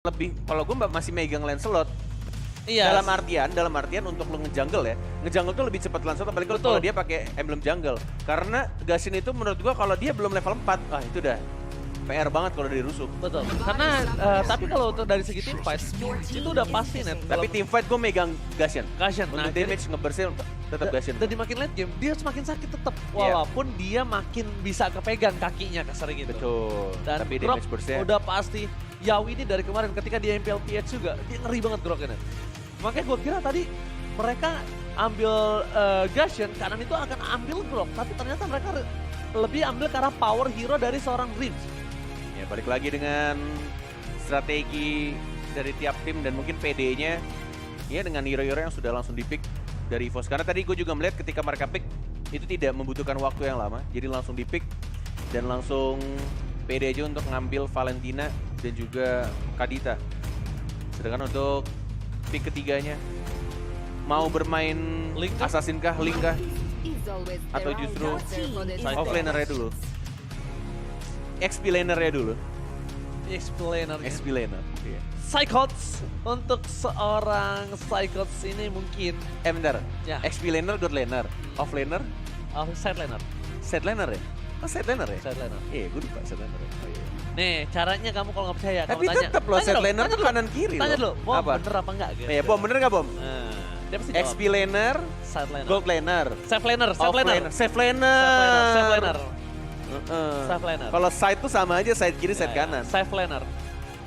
lebih kalau gue masih megang Lancelot. Iya. Dalam artian untuk lo ngejungle ya. Ngejungle tuh lebih cepat Lancelot apalagi kalau dia pakai emblem jungle. Karena Gashin itu menurut gue kalau dia belum level 4, itu udah PR banget kalau dari rusuk. Betul. Karena tapi kalau untuk dari segi team fight itu udah pasti net. Tapi team fight gue megang Gashin. Gashin. Untuk damage ngebersin tetap Gashin. Dan dimakin late game dia semakin sakit tetap walaupun dia makin bisa kepegang kakinya kasar gitu. Betul. Dan tapi damage burstnya udah pasti. Yawi ini dari kemarin ketika dia MPL PH juga dia ngeri banget groknya. Makanya gue kira tadi mereka ambil Gashin kanan itu akan ambil grok, tapi ternyata mereka lebih ambil ke arah power hero dari seorang Dreams. Ya balik lagi dengan strategi dari tiap tim dan mungkin PD-nya ya dengan hero-hero yang sudah langsung di-pick dari EVOS. Karena tadi gue juga melihat ketika mereka pick itu tidak membutuhkan waktu yang lama, jadi langsung di-pick dan langsung PD aja untuk ngambil Valentina dan juga Kadita. Sedangkan untuk pick ketiganya mau bermain Link Assassin kah, Link kah? Atau justru offlaner-nya dulu? XP laner-nya dulu? XP laner, iya. Psychots untuk seorang Psychots ini mungkin Bentar, ya. XP laner, God laner, off laner, side laner. set laner ya? Oh set laner ya? Side laner. Iya, gue lupa set laner ya. Oh, iya. Nih, caranya kamu kalau nggak percaya, Tapi kamu tanya. tetap loh, set laner tuh kanan kiri loh. Tanya dulu, Bom Apa? bener apa enggak gitu. Iya, Bom bener gak Bom? Nah, dia pasti XP laner, side laner. gold laner, Save laner, off save laner. laner, save laner. Save laner. Heeh. Save laner. Kalau side tuh sama aja, side kiri, side Ya, kanan. Save laner.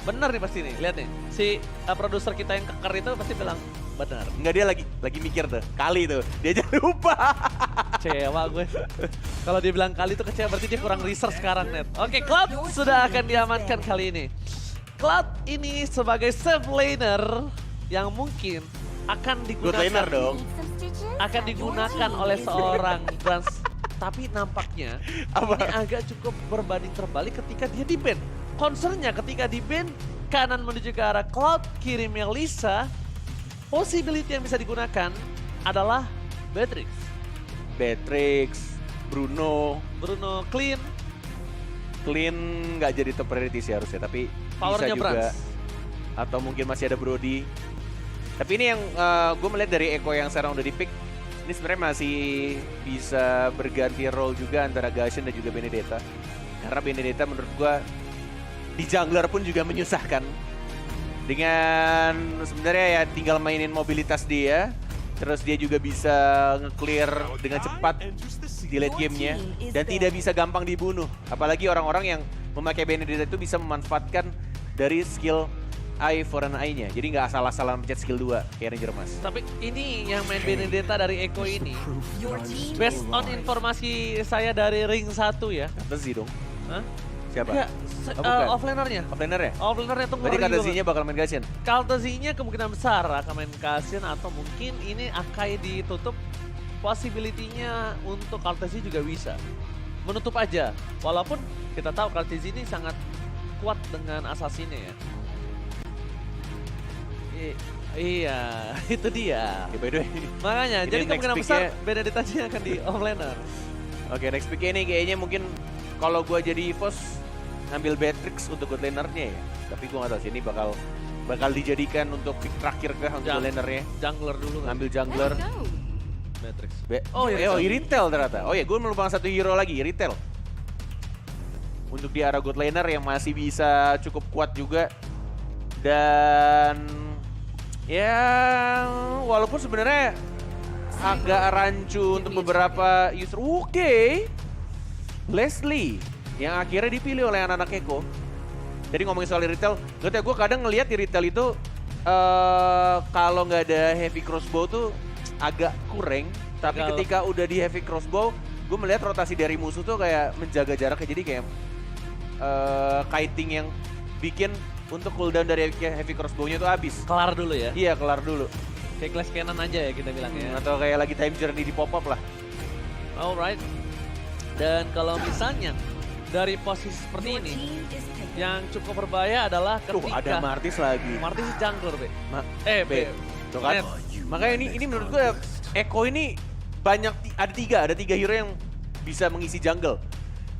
Bener nih pasti nih, lihat nih. Si produser kita yang keker itu pasti bilang bener. Enggak, dia lagi mikir tuh, kali tuh. Dia aja lupa. Kecewa gue. Kalau dia bilang kali itu kecewa berarti dia kurang research sekarang net. Oke, Cloud sudah akan diamankan kali ini. Cloud ini sebagai save laner yang mungkin akan Good laner digunakan dong. akan digunakan oleh seorang Brans. Tapi nampaknya Apa? ini agak cukup berbanding terbalik ketika dia di-ban. Concernnya ketika di-ban kanan menuju ke arah Cloud, kiri Melissa, possibility yang bisa digunakan adalah Beatrix. Beatrix, Bruno, Clean, nggak jadi top priority sih harusnya, tapi powernya bisa juga. Brans. Atau mungkin masih ada Brody. Tapi ini yang gue melihat dari Echo yang sekarang udah di-pick, ini sebenarnya masih bisa berganti role juga antara Gashin dan juga Benedetta. Karena Benedetta menurut gue di jungler pun juga menyusahkan. Dengan sebenarnya ya tinggal mainin mobilitas dia, terus dia juga bisa nge-clear dengan cepat di late game-nya dan tidak bisa gampang dibunuh. Apalagi orang-orang yang memakai Benedetta itu bisa memanfaatkan dari skill eye for an eye-nya. Jadi nggak asal-asalan pencet skill 2 kayak Ranger Mas. Tapi ini yang main Benedetta dari Echo ini, based on informasi saya dari ring 1 ya. Fantasy dong. Hah? Siapa? Ya, bukan. offlanernya. Offlaner ya? Offlanernya tuh Berarti ngeri banget. Katasinya bakal main Gashin? Kaltasinya kemungkinan besar akan main Gashin atau mungkin ini Akai ditutup, possibility-nya untuk Kaltasi juga bisa. Menutup aja, walaupun kita tahu Kaltasi ini sangat kuat dengan Assassin-nya ya. Iya, itu dia. Okay, by the way. Makanya, Ini jadi next kemungkinan pick-nya- besar Benedetta-nya akan di offlaner. Oke, next pick ini kayaknya mungkin kalau gua jadi EVOS ngambil Beatrix untuk good laner-nya ya. Tapi gua nggak tahu sih ini bakal dijadikan untuk pick terakhir kah untuk good laner-nya. Jungler dulu kan? Ngambil jungler. Matrix. Oh, Iritel ternyata. Oh ya, gue melupakan satu hero lagi, Iritel. Untuk di arah good laner yang masih bisa cukup kuat juga. Dan ya walaupun sebenarnya agak rancu untuk beberapa user. Oke. Leslie yang akhirnya dipilih oleh anak-anak Eko. Jadi ngomongin soal Iritel, gue kadang ngelihat Iritel itu kalau nggak ada heavy crossbow tuh agak kurang. Tapi ketika udah di heavy crossbow, gue melihat rotasi dari musuh tuh kayak menjaga jaraknya. Jadi kayak kiting yang bikin untuk cooldown dari heavy crossbow-nya tuh habis. Kelar dulu ya? Iya, kelar dulu. Kayak Glass Cannon aja ya kita bilang ya. Atau kayak lagi time journey di pop-up lah. Alright. Dan kalau misalnya dari posisi seperti ini, yang cukup berbahaya adalah ketika Ada Martis lagi. Martis jungler, Be. B. Tuh kan? Makanya ini menurut gue Echo ini banyak, ada tiga hero yang bisa mengisi jungle.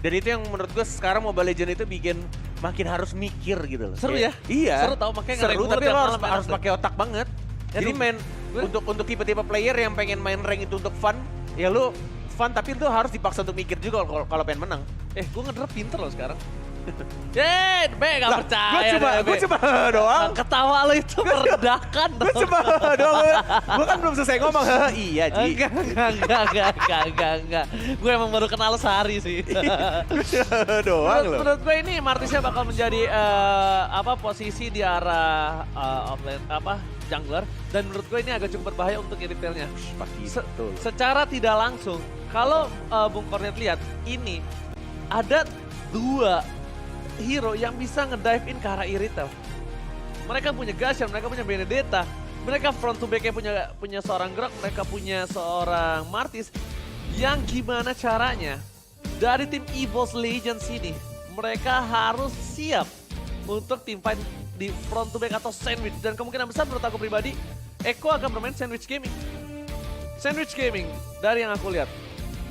Dan itu yang menurut gue sekarang Mobile Legends itu bikin makin harus mikir gitu loh. Seru ya? Iya. Seru tau, makanya seru, nge-rank tapi tiap lo malam harus enak pakai otak banget. Jadi Aduh, main gue- untuk tipe-tipe player yang pengen main rank itu untuk fun, ya lu fun tapi lu harus dipaksa untuk mikir juga kalau pengen menang. gue ngedrop pinter loh sekarang. Gak Lah, percaya. gue cuma doang. Ketawa lo itu merendahkan. Gue cuma doang. Gue kan belum selesai ngomong. Iya, Ji. Enggak. Gue emang baru kenal sehari sih. Doang loh. Menurut gue ini Martisnya bakal menjadi posisi di arah offlane jungler, dan menurut gue ini agak cukup berbahaya untuk retailnya. Secara tidak langsung, kalau Bung Kornet lihat ini ada 2 hero yang bisa ngedive in ke arah retail. Mereka punya Gashan, mereka punya Benedetta, mereka front to back-nya punya seorang Grok, mereka punya seorang Martis. Yang gimana caranya dari tim EVOS Legends ini, mereka harus siap untuk tim fight di front to back atau sandwich. Dan kemungkinan besar menurut aku pribadi, Eko akan bermain sandwich gaming. Sandwich gaming dari yang aku lihat.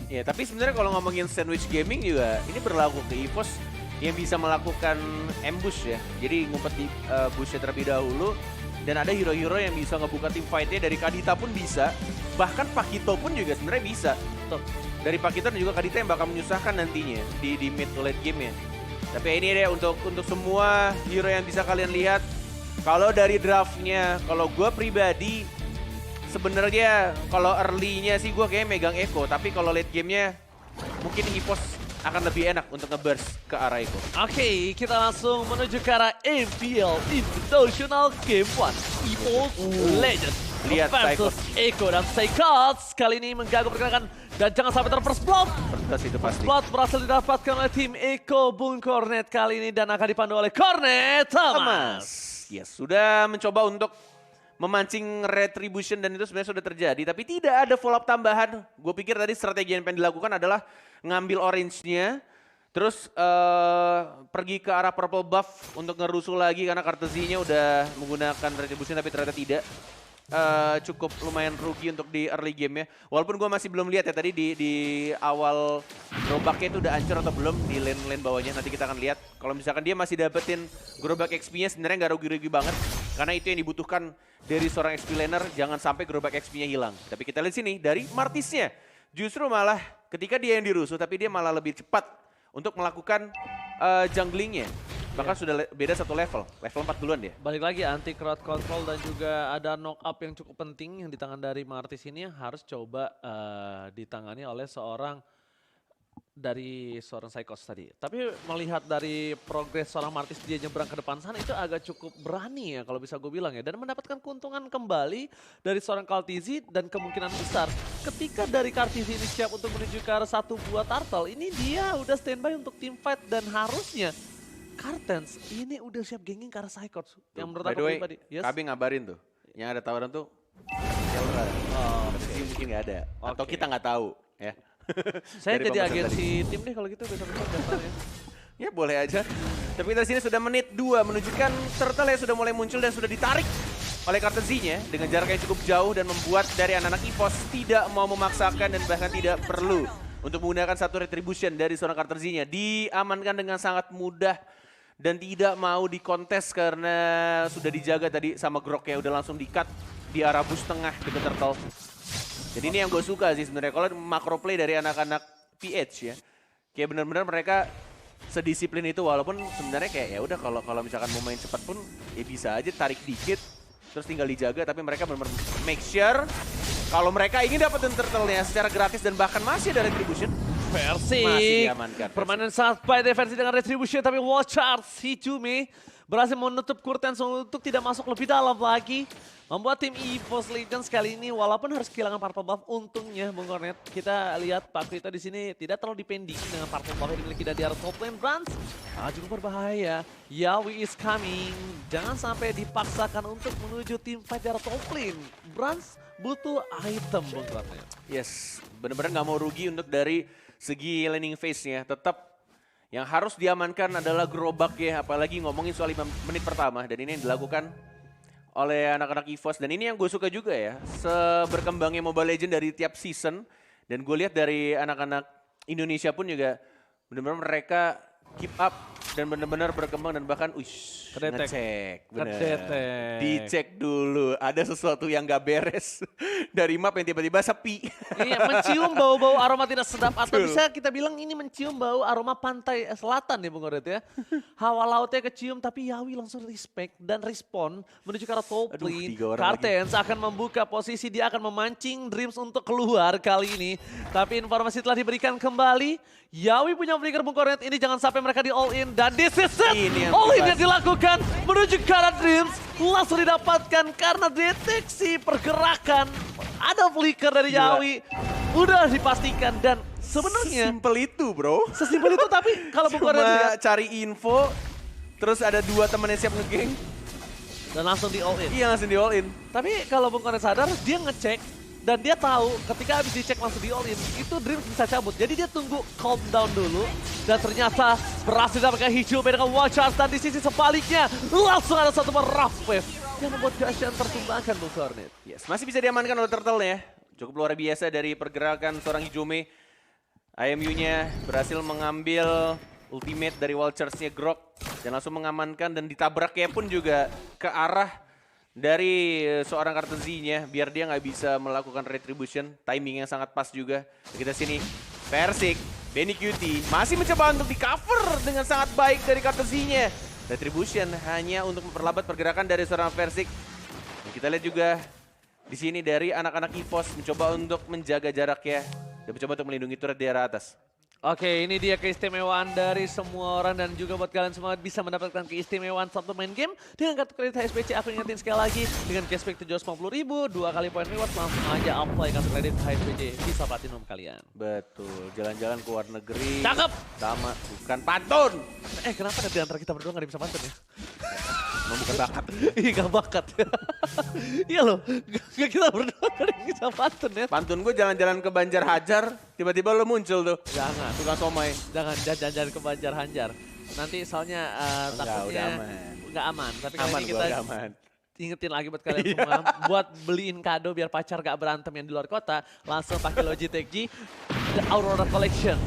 Ya, tapi sebenarnya kalau ngomongin sandwich gaming juga, ini berlaku ke EVOS yang bisa melakukan ambush ya. Jadi ngumpet di bushnya terlebih dahulu. Dan ada hero-hero yang bisa ngebuka tim fight-nya, dari Kadita pun bisa. Bahkan Pakito pun juga sebenarnya bisa. Tuh. Dari Pakito dan juga Kadita yang bakal menyusahkan nantinya di mid to late game ya. Tapi ini deh untuk semua hero yang bisa kalian lihat. Kalau dari draftnya, kalau gue pribadi sebenarnya kalau early-nya sih gue kayaknya megang Eko. Tapi kalau late game-nya mungkin EVOS akan lebih enak untuk nge-burst ke arah Eko. Oke, kita langsung menuju ke arah MPL International Game 1 EVOS Legends Lihat versus Eko dan Psychots. Kali ini mengganggu pergerakan dan jangan sampai terfirst blood. First itu pasti. Blood berhasil didapatkan oleh tim Eko Bung Kornet kali ini dan akan dipandu oleh Kornet Thomas. Yes, sudah mencoba untuk memancing retribution dan itu sebenarnya sudah terjadi. Tapi tidak ada follow up tambahan. Gue pikir tadi strategi yang pengen dilakukan adalah ngambil orange-nya, terus pergi ke arah purple buff untuk ngerusuh lagi karena Kartesinya udah menggunakan retribution tapi ternyata tidak. Cukup lumayan rugi untuk di early game ya. Walaupun gue masih belum lihat ya tadi di awal gerobaknya itu udah hancur atau belum di lane bawahnya. Nanti kita akan lihat. Kalau misalkan dia masih dapetin gerobak XP-nya sebenarnya nggak rugi-rugi banget. Karena itu yang dibutuhkan dari seorang XP laner. Jangan sampai gerobak XP-nya hilang. Tapi kita lihat sini dari Martisnya. Justru malah ketika dia yang dirusuh tapi dia malah lebih cepat untuk melakukan junglingnya. Bahkan sudah beda 1 level 4 duluan dia. Balik lagi anti crowd control dan juga ada knock up yang cukup penting yang di tangan dari Martis ini yang harus coba ditangani oleh seorang Psychos tadi. Tapi melihat dari progres seorang Martis dia nyebrang ke depan sana itu agak cukup berani ya kalau bisa gue bilang ya. Dan mendapatkan keuntungan kembali dari seorang Kartizi dan kemungkinan besar ketika dari Kartizi ini siap untuk menuju ke arah 1 buah turtle. Ini dia udah standby untuk team fight dan harusnya Kartens ini udah siap genging ke arah Psychots. Yang menurut aku pribadi. Yes. KB ngabarin tuh, yang ada tawaran tuh Zelda. Mungkin nggak ada. Atau kita nggak tahu ya. Saya jadi agensi tim deh kalau gitu besok-besok datang ya. Ya boleh aja. Tapi kita sini sudah menit 2 menunjukkan turtle yang sudah mulai muncul dan sudah ditarik oleh Kartesinya dengan jarak yang cukup jauh dan membuat dari anak-anak EVOS tidak mau memaksakan dan bahkan tidak perlu untuk menggunakan 1 retribution dari seorang Kartesinya. Diamankan dengan sangat mudah dan tidak mau dikontes karena sudah dijaga tadi sama Grok yang udah langsung di-cut di arah bus tengah dengan turtle. Jadi ini yang gue suka sih sebenarnya kalau macro play dari anak-anak PH ya. Kayak benar-benar mereka sedisiplin itu walaupun sebenarnya kayak ya udah kalau misalkan mau main cepat pun ya bisa aja tarik dikit terus tinggal dijaga, tapi mereka benar-benar make sure kalau mereka ingin dapetin turtle-nya secara gratis dan bahkan masih ada retribution. Versi Masih diamankan. permainan sangat baik defensi dengan retribution, tapi watch out Hijumi berhasil menutup Kurtens untuk tidak masuk lebih dalam lagi. Membuat tim EVOS Legends kali ini walaupun harus kehilangan purple buff, untungnya Bung Kornet kita lihat Pak Krita di sini tidak terlalu depending dengan purple buff yang dimiliki dari arah top lane. Brans cukup berbahaya. Yawi is coming. Jangan sampai dipaksakan untuk menuju tim fight di arah top lane. Brans butuh item Bung Kornet. Yes, benar-benar nggak mau rugi untuk dari segi laning phase-nya. Tetap yang harus diamankan adalah gerobak ya, apalagi ngomongin soal 5 menit pertama dan ini yang dilakukan oleh anak-anak EVOS. Dan ini yang gue suka juga ya, seberkembangnya Mobile Legends dari tiap season. Dan gue lihat dari anak-anak Indonesia pun juga benar-benar mereka keep up dan benar-benar berkembang dan bahkan Kedetek. ngecek. Bener. Kedetek. Dicek dulu, ada sesuatu yang gak beres dari map yang tiba-tiba sepi. Iya, mencium bau-bau aroma tidak sedap atau Betul. bisa kita bilang ini mencium bau aroma pantai selatan nih Bung Oret ya. Hawa lautnya kecium tapi Yawi langsung respect dan respon menuju ke arah top Aduh, lane. 3 orang Kartens akan membuka posisi, dia akan memancing Dreams untuk keluar kali ini. Tapi informasi telah diberikan kembali. Yawi punya flicker Bung Oret, ini jangan sampai mereka di all in dan this is it. Ini yang All in bebas. yang dilakukan menuju ke arah Dreams langsung didapatkan karena deteksi pergerakan. Ada flicker dari Gila. Yawi, udah dipastikan dan sebenarnya Simpel itu bro. sesimpel itu tapi kalau Bung Oret lihat Cuma cari info, terus ada 2 temennya siap ngegeng, dan langsung di all in. iya langsung di all in. Tapi kalau Bung Oret sadar dia ngecek dan dia tahu ketika habis dicek langsung di all in itu Dreams bisa cabut. Jadi dia tunggu calm down dulu dan ternyata berhasil dapatkan hijau dengan one charge dan di sisi sebaliknya langsung ada satu rough wave yang membuat keasian tertumbangkan Bung Kornet. Yes, masih bisa diamankan oleh Turtle-nya. Cukup luar biasa dari pergerakan seorang Hijome. IMU-nya berhasil mengambil ultimate dari wall charge-nya Grok dan langsung mengamankan dan ditabraknya pun juga ke arah dari seorang Kartezi-nya biar dia nggak bisa melakukan retribution. Timing yang sangat pas juga. Kita sini Versik, Benny Cutie masih mencoba untuk di cover dengan sangat baik dari Kartezi-nya. Retribution hanya untuk memperlambat pergerakan dari seorang Versik. Dan kita lihat juga di sini dari anak-anak EVOS mencoba untuk menjaga jaraknya dan mencoba untuk melindungi turret di arah atas. Oke, ini dia keistimewaan dari semua orang dan juga buat kalian semua bisa mendapatkan keistimewaan satu main game dengan kartu kredit HSBC. Aku ingetin sekali lagi dengan cashback 750.000, 2 kali poin reward, langsung aja apply kartu kredit HSBC bisa platinum kalian. Betul, jalan-jalan ke luar negeri. Cakep. Sama, bukan pantun. Kenapa di antara kita berdua gak bisa pantun ya? Emang bukan bakat. Iya gak bakat. Iya loh, gak kita berdua gak bisa pantun ya. Pantun gue jalan-jalan ke Banjar Hajar, tiba-tiba lo muncul tuh. Jangan, Tukang somai. jangan jajan-jajan ke Banjar Hanjar. Nanti soalnya Enggak, takutnya udah aman. nggak aman. Tapi kali Aman ini gue, kita udah aman. ingetin lagi buat kalian semua buat beliin kado biar pacar gak berantem yang di luar kota, langsung pakai Logitech G The Aurora Collection.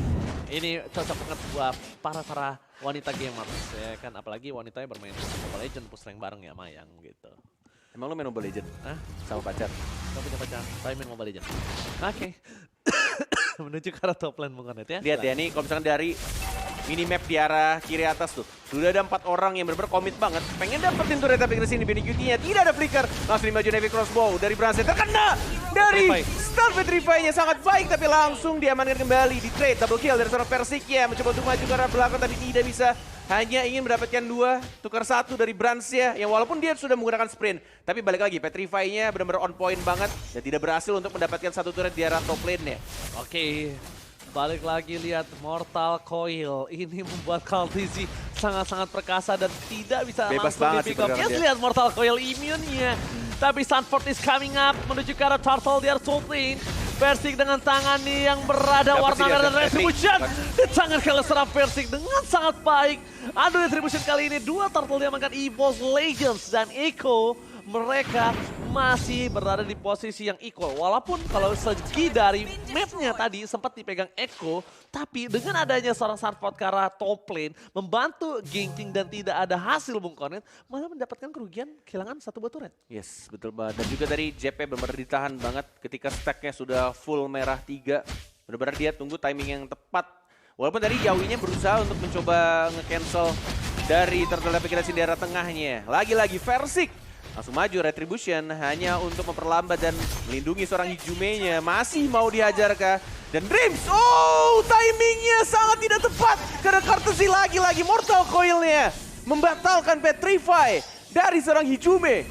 Ini cocok banget buat para wanita gamers ya kan, apalagi wanitanya bermain Mobile Legends push rank bareng ya Mayang gitu. Emang lo main Mobile Legends? Hah? Sama pacar? Gak punya pacar, saya main Mobile Legends. Oke. Menuju ke arah top lane Bung Kornet ya. Lihat ya nih, kalau misalkan dari minimap di arah kiri atas tuh. Sudah ada 4 orang yang benar-benar komit banget. Pengen dapetin turret tapi kesini Benny Cutie-nya. Tidak ada flicker. Langsung dimaju Navy Crossbow dari Brandsen. Terkena dari start Petrify-nya. Sangat baik tapi langsung diamankan kembali. Di trade double kill dari seorang Versik-nya. Mencoba untuk maju ke arah belakang tapi tidak bisa. Hanya ingin mendapatkan 2, tukar 1 dari Brandsen yang walaupun dia sudah menggunakan sprint. Tapi balik lagi, Petrify-nya benar-benar on point banget. Dan tidak berhasil untuk mendapatkan 1 turret di arah top lane-nya. Oke. Balik lagi lihat Mortal Coil. Ini membuat Kaltizi sangat-sangat perkasa dan tidak bisa Bebas langsung banget di pick sih up. pergerakan Yes, dia. lihat Mortal Coil immune-nya. Tapi Sanford is coming up menuju ke arah Turtle di arah top lane. Versik dengan tangan nih yang berada Dapat warna sih dia, merah dapat. Retribution. Di tangan kali serang Versik dengan sangat baik. Aduh, Retribution kali ini 2 Turtle diamankan EVOS Legends dan Echo. Mereka masih berada di posisi yang equal. Walaupun kalau segi dari mapnya tadi sempat dipegang Echo, tapi dengan adanya seorang Sanford ke arah top lane, membantu ganking dan tidak ada hasil Bung Kornet, malah mendapatkan kerugian kehilangan 1 buah turret. Yes, betul banget. Dan juga dari JP benar-benar ditahan banget ketika stacknya sudah full merah 3. Benar-benar dia tunggu timing yang tepat. Walaupun tadi Yawinya berusaha untuk mencoba nge-cancel dari Turtle Epic di daerah tengahnya. Lagi-lagi Versik langsung maju Retribution hanya untuk memperlambat dan melindungi seorang Hijumenya. Masih mau dihajar kah? Dan Dreams, oh timingnya sangat tidak tepat. Karena Kartezi lagi-lagi Mortal Coil-nya membatalkan Petrify dari seorang Hijume.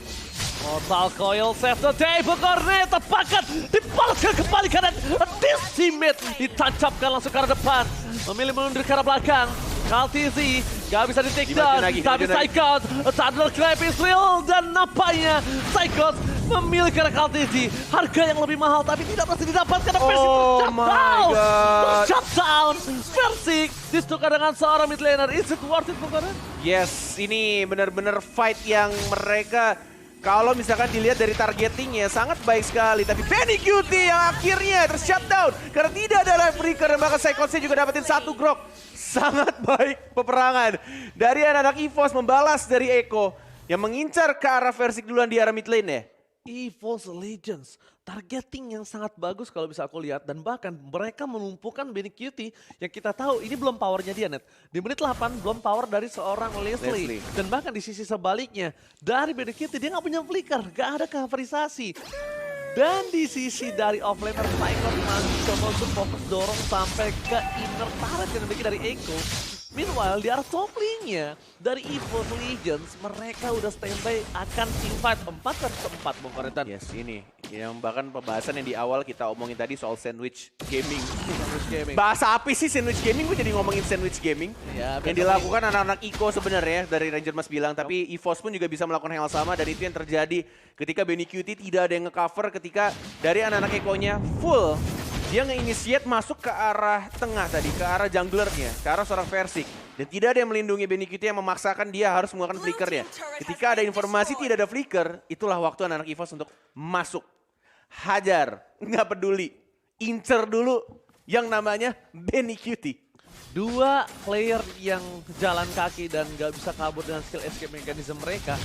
Mortal Coil save the day, Bung Kornet tepakan, dibalaskan kembali karena Decimate ditancapkan langsung ke arah depan. Memilih mundur ke arah belakang. Kaltizi gak bisa di take down, Dimajuin lagi, tapi dimajuin lagi. Psychot, Thunder Clap is real dan nampaknya Psychot memilih ke arah Kaltizi. Harga yang lebih mahal tapi tidak berhasil didapatkan karena Versik Oh my God. Shutdown, Versik ditukar dengan seorang mid laner. Is it worth it Bung Kornet? Yes, ini benar-benar fight yang mereka kalau misalkan dilihat dari targetingnya sangat baik sekali. Tapi Benny Cutie yang akhirnya tershutdown karena tidak ada life breaker dan bahkan Cyclops juga dapetin 1 grok. Sangat baik peperangan dari anak-anak EVOS membalas dari Eko yang mengincar ke arah Versik duluan di arah mid lane ya. EVOS Legends, targeting yang sangat bagus kalau bisa aku lihat. Dan bahkan mereka melumpuhkan Benny Cutie yang kita tahu ini belum powernya dia, Net. Di menit 8 belum power dari seorang Leslie. Dan bahkan di sisi sebaliknya, dari Benny Cutie dia nggak punya flicker, nggak ada coverisasi. Dan di sisi dari offlaner, Cyclops masih coba untuk fokus dorong sampai ke inner turret yang dimiliki dari Eko. Meanwhile, di arah top lane-nya dari EVOS Legends, mereka udah standby akan teamfight 4 versus 4, Bung Koretan. Yes, ini yang bahkan pembahasan yang di awal kita omongin tadi soal sandwich gaming. Bahasa apa sih sandwich gaming? Gue jadi ngomongin sandwich gaming. Ya, yang dilakukan anak-anak Iko sebenarnya dari Ranger Mas bilang, tapi EVOS pun juga bisa melakukan hal sama dan itu yang terjadi ketika Benny Cutie tidak ada yang nge-cover ketika dari anak-anak Iko-nya full. Dia nge-initiate masuk ke arah tengah tadi, ke arah junglernya, ke arah seorang Versik. Dan tidak ada yang melindungi Benny Cutie yang memaksakan dia harus menggunakan flickernya. Ketika ada informasi tidak ada flicker, itulah waktu anak-anak EVOS untuk masuk. Hajar, nggak peduli. Incer dulu yang namanya Benny Cutie. 2 player yang jalan kaki dan nggak bisa kabur dengan skill escape mechanism mereka.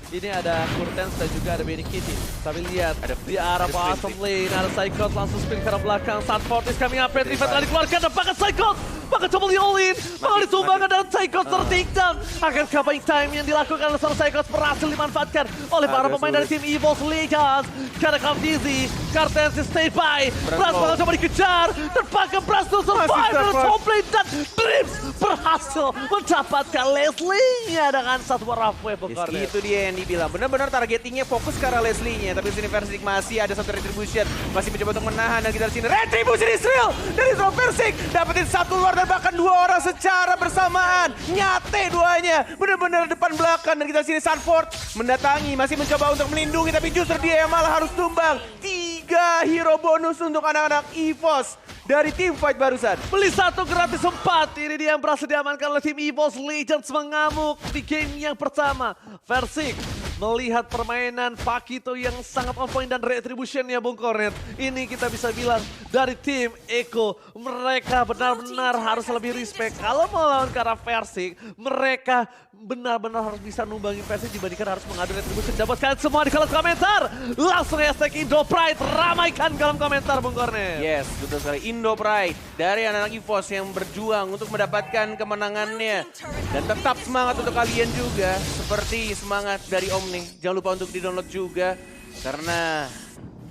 Ini ada Kurtens dan juga ada Benny Cutie. Tapi lihat Ada di arah bottom lane ada Cyclops langsung spin ke arah belakang. Saat Fortis coming up, Petrified telah dikeluarkan dan bahkan Cyclops bahkan coba di-all-in, malah disumbangkan dan Cyclops ter-takedown. Akankah buying time yang dilakukan oleh seorang Cyclops berhasil dimanfaatkan oleh para pemain dari tim EVOS Legends. Karena Calm Dizzy, Kurtens stay by, Bras bakal coba dikejar dan bahkan Bras to survive dari top lane dan Dreams berhasil mendapatkan Leslie-nya dengan satu rough wave. Yes, itu dia yang dibilang. Benar-benar targetingnya fokus ke arah Leslie-nya. Tapi sini Versik masih ada satu retribution. Masih mencoba untuk menahan dan kita sini. Retribution Israel dari seorang Versik. Dapetin 1 luar dan bahkan 2 orang secara bersamaan. Nyate duanya. Benar-benar depan belakang. Dan kita sini Sanford mendatangi. Masih mencoba untuk melindungi. Tapi justru dia yang malah harus tumbang. 3 hero bonus untuk anak-anak EVOS dari tim fight barusan. Beli 1 gratis 4. Ini dia yang berhasil diamankan oleh tim EVOS Legends mengamuk di game yang pertama. Versik melihat permainan Pakito yang sangat on point dan retribution-nya Bung Kornet. Ini kita bisa bilang dari tim Eko, mereka benar-benar harus lebih respect. Kalau mau lawan ke arah Versik, mereka benar-benar harus bisa numbangin Versik dibandingkan harus mengadu retribution. Dapatkan semua di kolom komentar. Langsung hashtag Indo Pride, ramaikan kolom komentar Bung Kornet. Yes, betul sekali. Indo Pride dari anak-anak EVOS yang berjuang untuk mendapatkan kemenangannya. Dan tetap semangat untuk kalian juga. Seperti semangat dari Om nih. Jangan lupa untuk di-download juga. Karena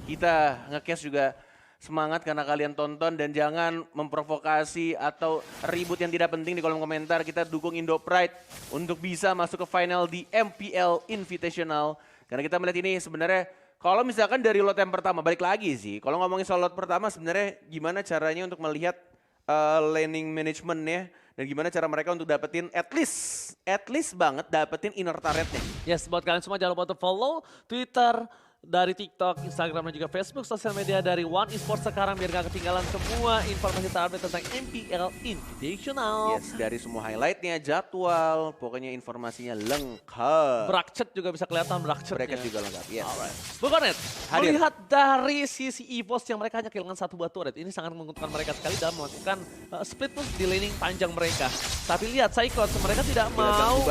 kita nge-cash juga semangat karena kalian tonton. Dan jangan memprovokasi atau ribut yang tidak penting di kolom komentar. Kita dukung Indo Pride untuk bisa masuk ke final di MPL Invitational. Karena kita melihat ini sebenarnya kalau misalkan dari lot yang pertama, balik lagi sih. Kalau ngomongin soal lot pertama sebenarnya gimana caranya untuk melihat laning managementnya. Dan gimana cara mereka untuk dapetin at least banget dapetin inner turretnya. Yes, buat kalian semua jangan lupa untuk follow Twitter, dari TikTok, Instagram, dan juga Facebook, sosial media dari One Esports sekarang biar gak ketinggalan semua informasi terupdate tentang MPL Invitational. Yes, dari semua highlightnya, jadwal, pokoknya informasinya lengkap. Bracket juga bisa kelihatan bracketnya. Bracket juga lengkap, yes. Alright. Bu Kornet, melihat dari sisi EVOS yang mereka hanya kehilangan 1 buah turret, ini sangat menguntungkan mereka sekali dalam melakukan split push di laning panjang mereka. Tapi lihat Cyclops, mereka tidak mau.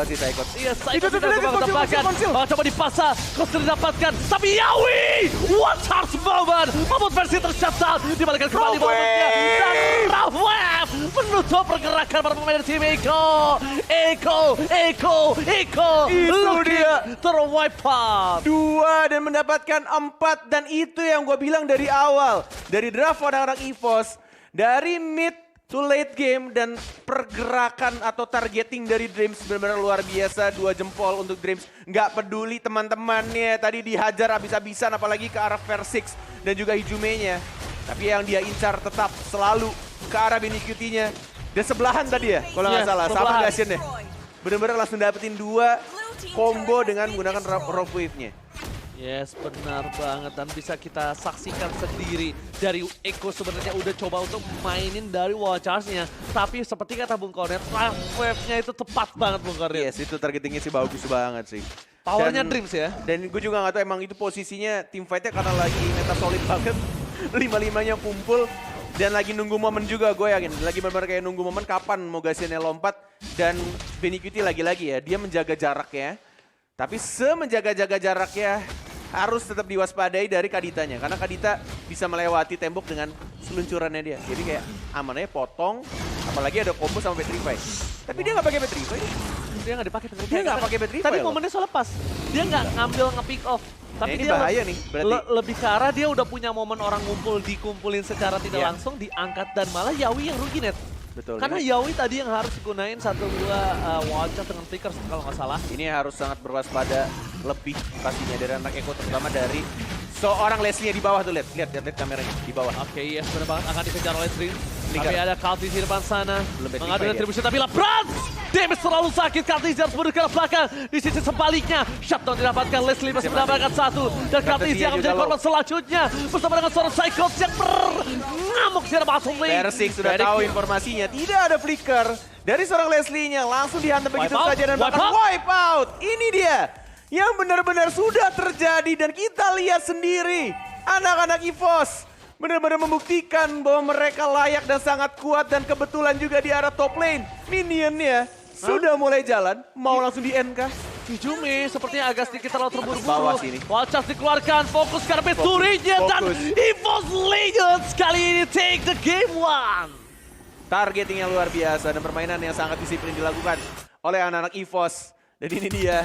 Iya, Cyclops tidak mau ditambahkan. Coba dipasang, Kos didapatkan. Tapi Yawi, one charge moment, membuat versi tercatat, dibalikan kembali momennya. Dan Rafweb menutup pergerakan para pemain dari tim Eko. Itu dia terwipe out. 2 dan mendapatkan 4 dan itu yang gue bilang dari awal. Dari draft anak-anak EVOS, dari mid to late game dan pergerakan atau targeting dari Dreams benar-benar luar biasa. 2 jempol untuk Dreams. Nggak peduli teman-temannya tadi dihajar habis-habisan apalagi ke arah Versik dan juga Hijumenya. Tapi yang dia incar tetap selalu ke arah Benny Cutie-nya. Dan sebelahan tadi ya kalau nggak salah. Sama Gassion ya. Benar-benar langsung dapetin 2 combo dengan menggunakan Rough Wave-nya. Yes, benar banget dan bisa kita saksikan sendiri dari Eko sebenarnya udah coba untuk mainin dari wall charge-nya. Tapi seperti kata Bung Kornet, wave-nya itu tepat banget Bung Kornet. Yes, itu targetingnya sih bagus banget sih. Powernya Dan- Dreams ya. Dan gue juga gak tahu emang itu posisinya tim fight-nya karena lagi meta solid banget. 5-5-nya kumpul. Dan lagi nunggu momen juga gue yakin. Lagi benar-benar kayak nunggu momen kapan mau Gasiannya lompat. Dan Benicuity lagi-lagi ya, dia menjaga jaraknya. Tapi semenjaga-jaga jaraknya harus tetap diwaspadai dari Kaditanya. Karena Kadita bisa melewati tembok dengan seluncurannya dia. Jadi kayak amannya potong. Apalagi ada combo sama Petrify. Tapi dia gak pakai Petrify. Dia nggak dipakai Petrify. Dia nggak pakai Petrify Tapi loh. momennya soal lepas. Dia nggak ngambil nge-pick off. Tapi ini dia bahaya nih, berarti. lebih ke arah dia udah punya momen orang ngumpul, dikumpulin secara tidak Iya. langsung, diangkat dan malah Yawi yang rugi net. Betul. Karena ini- Yawi tadi yang harus gunain 1-2 wall-shot dengan flickers kalau nggak salah. Ini harus sangat berwaspada lebih pastinya dari anak Eko, terutama dari seorang Leslie di bawah tuh, lihat kameranya di bawah. Oke, yes, benar banget akan dikejar oleh Dream. Flicker. Tapi ada Kaltis di depan sana. Belum Petrify Mengadu dia. retribution tapi Labran! Damage terlalu sakit, Kaltis harus mundur ke arah belakang. Di sisi sebaliknya, shutdown didapatkan, Leslie masih Siapa mendapatkan satu. Dan Kaltis Strateginya yang juga menjadi low. korban selanjutnya. Bersama dengan seorang Cyclops yang ngamuk secara masuk lane. Persik sudah Very tahu cute. informasinya, tidak ada flicker dari seorang Leslie-nya, langsung dihantam begitu out, saja dan wipe bahkan out. wipe out. Ini dia yang benar-benar sudah terjadi dan kita lihat sendiri. Anak-anak EVOS benar-benar membuktikan bahwa mereka layak dan sangat kuat dan kebetulan juga di arah top lane. Minionnya sudah mulai jalan, mau langsung di end kah? Kijumi sepertinya agak sedikit terlalu terburu-buru. Bawah sini. Wacas dikeluarkan, fokus karena Peturinya dan fokus. EVOS Legends kali ini take the game one. Targeting yang luar biasa dan permainan yang sangat disiplin dilakukan oleh anak-anak EVOS. Dan ini dia